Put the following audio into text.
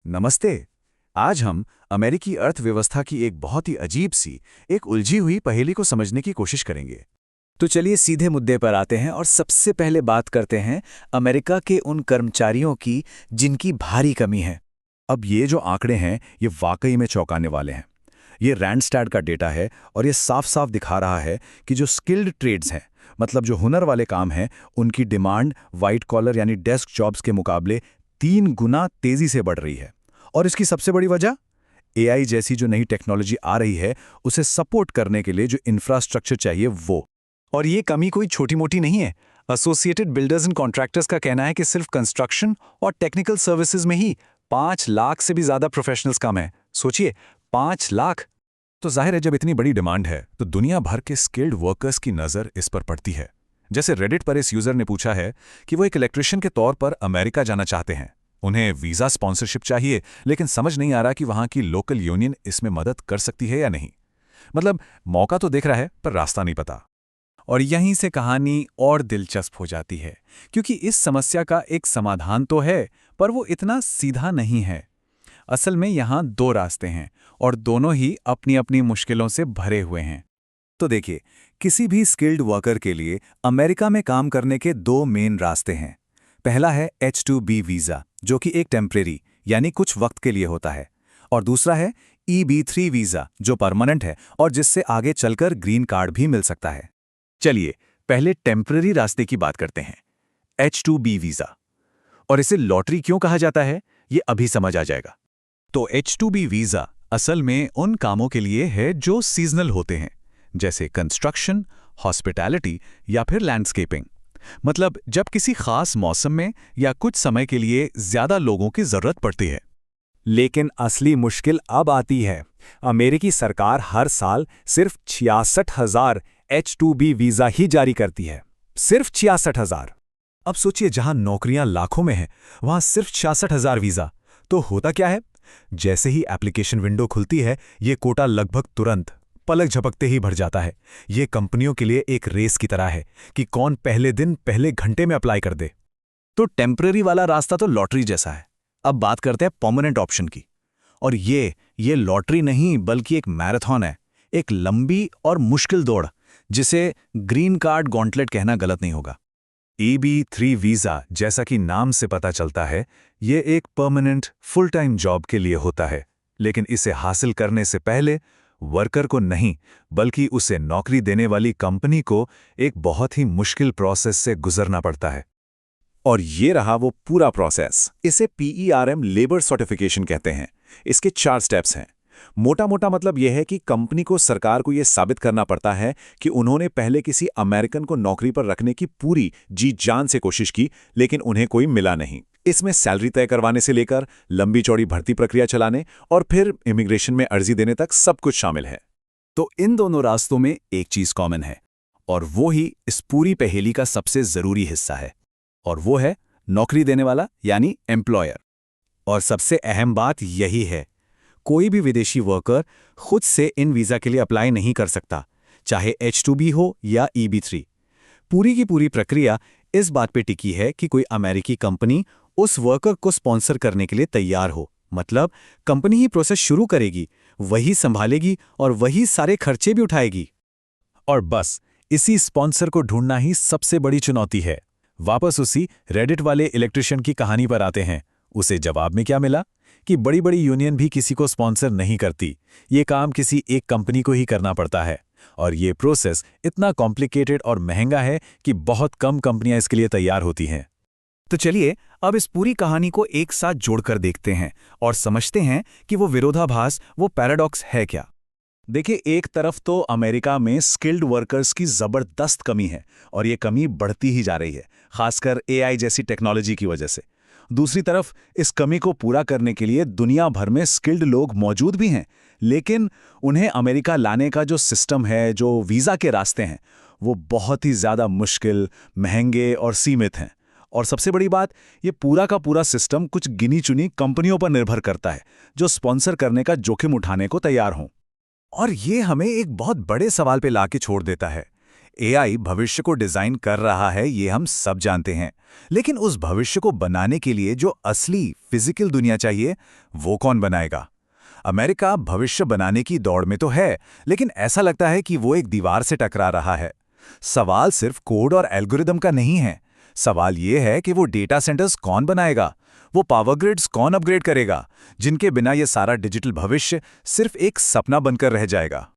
नमस्ते। आज हम अमेरिकी अर्थव्यवस्था की एक बहुत ही अजीब सी, एक उलझी हुई पहेली को समझने की कोशिश करेंगे। तो चलिए सीधे मुद्दे पर आते हैं और सबसे पहले बात करते हैं अमेरिका के उन कर्मचारियों की जिनकी भारी कमी है। अब ये जो आंकड़े हैं, ये वाकई में चौंकाने वाले हैं। ये रैंडस्टैट का डेटा है और ये साफ साफ दिखा रहा है कि जो स्किल्ड ट्रेड्स हैं, मतलब जो हुनर वाले काम हैं, उनकी डिमांड वाइट कॉलर यानी डेस्क जॉब्स के मुकाबले 3 गुना तेजी से बढ़ रही है। और इसकी सबसे बड़ी वजह एआई जैसी जो नई टेक्नोलॉजी आ रही है, उसे सपोर्ट करने के लिए जो इंफ्रास्ट्रक्चर चाहिए वो। और ये कमी कोई छोटी मोटी नहीं है। एसोसिएटेड बिल्डर्स एंड कॉन्ट्रैक्टर्स का कहना है कि सिर्फ कंस्ट्रक्शन और टेक्निकल सर्विसेज में ही 5 लाख से भी ज्यादा प्रोफेशनल्स कम हैं। सोचिए, 5 लाख। तो जाहिर है, जब इतनी बड़ी डिमांड है तो दुनिया भर के स्किल्ड वर्कर्स की नज़र इस पर पड़ती है। जैसे रेडिट पर इस यूजर ने पूछा है कि वो एक इलेक्ट्रिशियन के तौर पर अमेरिका जाना चाहते हैं। उन्हें वीज़ा स्पॉन्सरशिप चाहिए, लेकिन समझ नहीं आ रहा कि वहाँ की लोकल यूनियन इसमें मदद कर सकती है या नहीं। मतलब मौका तो दिख रहा है, पर रास्ता नहीं पता। और यहीं से कहानी और दिलचस्प हो जाती है, क्योंकि इस समस्या का एक समाधान तो है, पर वो इतना सीधा नहीं है। असल में यहाँ 2 रास्ते हैं और दोनों ही अपनी अपनी मुश्किलों से भरे हुए हैं। तो देखिए, किसी भी स्किल्ड वर्कर के लिए अमेरिका में काम करने के 2 मेन रास्ते हैं। पहला है H-2B वीज़ा, जो कि एक टेम्परेरी यानी कुछ वक्त के लिए होता है, और दूसरा है EB-3 वीज़ा, जो परमानेंट है और जिससे आगे चलकर ग्रीन कार्ड भी मिल सकता है। चलिए पहले टेम्परेरी रास्ते की बात करते हैं, H-2B वीज़ा। और इसे लॉटरी क्यों कहा जाता है, ये अभी समझ आ जाएगा। तो H-2B वीज़ा असल में उन कामों के लिए है जो सीजनल होते हैं, जैसे कंस्ट्रक्शन, हॉस्पिटैलिटी या फिर लैंडस्केपिंग। मतलब जब किसी खास मौसम में या कुछ समय के लिए ज्यादा लोगों की जरूरत पड़ती है। लेकिन असली मुश्किल अब आती है। अमेरिकी सरकार हर साल सिर्फ 66,000 H-2B वीज़ा ही जारी करती है। सिर्फ 66,000। अब सोचिए, जहां नौकरियां लाखों में हैं, वहां सिर्फ 66,000 वीज़ा। तो होता क्या है, जैसे ही एप्लीकेशन विंडो खुलती है, ये कोटा लगभग तुरंत पलक झपकते ही भर जाता है। ये कंपनियों के लिए एक रेस की तरह है कि कौन पहले दिन पहले घंटे में अप्लाई कर दे। तो टेम्परेरी वाला रास्ता तो लॉटरी जैसा है। अब बात करते हैं परमानेंट ऑप्शन की। और ये लॉटरी नहीं, बल्कि एक मैराथन है, एक लंबी और मुश्किल दौड़, जिसे ग्रीन कार्ड गॉन्टलेट कहना गलत नहीं होगा। EB-3 वीज़ा, जैसा कि नाम से पता चलता है, ये एक परमानेंट फुल टाइम जॉब के लिए होता है। लेकिन इसे हासिल करने से पहले वर्कर को नहीं, बल्कि उसे नौकरी देने वाली कंपनी को एक बहुत ही मुश्किल प्रोसेस से गुजरना पड़ता है। और ये रहा वो पूरा प्रोसेस। इसे PERM लेबर सर्टिफिकेशन कहते हैं। इसके 4 स्टेप्स हैं। मोटा मोटा मतलब यह है कि कंपनी को सरकार को यह साबित करना पड़ता है कि उन्होंने पहले किसी अमेरिकन को नौकरी पर रखने की पूरी जी जान से कोशिश की, लेकिन उन्हें कोई मिला नहीं। इसमें सैलरी तय करवाने से लेकर लंबी चौड़ी भर्ती प्रक्रिया चलाने और फिर इमिग्रेशन में अर्जी देने तक सब कुछ शामिल है। तो इन दोनों रास्तों में एक चीज कॉमन है, और वो ही इस पूरी पहेली का सबसे जरूरी हिस्सा है, और वो है नौकरी देने वाला यानी एम्प्लॉयर। और सबसे अहम बात यही है, कोई भी विदेशी वर्कर खुद से इन वीज़ा के लिए अप्लाई नहीं कर सकता, चाहे H-2B हो या EB-3। पूरी की पूरी प्रक्रिया इस बात पे टिकी है कि कोई अमेरिकी कंपनी उस वर्कर को स्पॉन्सर करने के लिए तैयार हो। मतलब कंपनी ही प्रोसेस शुरू करेगी, वही संभालेगी और वही सारे खर्चे भी उठाएगी। और बस इसी स्पॉन्सर को ढूंढना ही सबसे बड़ी चुनौती है। वापस उसी रेडिट वाले इलेक्ट्रिशियन की कहानी पर आते हैं। उसे जवाब में क्या मिला कि बड़ी बड़ी यूनियन भी किसी को स्पॉन्सर नहीं करती। ये काम किसी एक कंपनी को ही करना पड़ता है, और ये प्रोसेस इतना कॉम्प्लिकेटेड और महंगा है कि बहुत कम कंपनियां इसके लिए तैयार होती हैं। तो चलिए अब इस पूरी कहानी को एक साथ जोड़कर देखते हैं और समझते हैं कि वो विरोधाभास, वो पैराडॉक्स है क्या। देखिए, एक तरफ तो अमेरिका में स्किल्ड वर्कर्स की जबरदस्त कमी है, और ये कमी बढ़ती ही जा रही है, खासकर AI जैसी टेक्नोलॉजी की वजह से। दूसरी तरफ इस कमी को पूरा करने के लिए दुनिया भर में स्किल्ड लोग मौजूद भी हैं, लेकिन उन्हें अमेरिका लाने का जो सिस्टम है, जो वीज़ा के रास्ते हैं, वो बहुत ही ज़्यादा मुश्किल, महंगे और सीमित हैं। और सबसे बड़ी बात, ये पूरा का पूरा सिस्टम कुछ गिनी चुनी कंपनियों पर निर्भर करता है, जो स्पॉन्सर करने का जोखिम उठाने को तैयार हों। और ये हमें एक बहुत बड़े सवाल पे लाके छोड़ देता है। एआई भविष्य को डिजाइन कर रहा है, ये हम सब जानते हैं। लेकिन उस भविष्य को बनाने के लिए जो असली फिजिकल दुनिया चाहिए, वो कौन बनाएगा? अमेरिका भविष्य बनाने की दौड़ में तो है, लेकिन ऐसा लगता है कि वो एक दीवार से टकरा रहा है। सवाल सिर्फ कोड और एल्गोरिदम का नहीं है। सवाल ये है कि वो डेटा सेंटर्स कौन बनाएगा, वो पावर ग्रिड्स कौन अपग्रेड करेगा, जिनके बिना ये सारा डिजिटल भविष्य सिर्फ एक सपना बनकर रह जाएगा।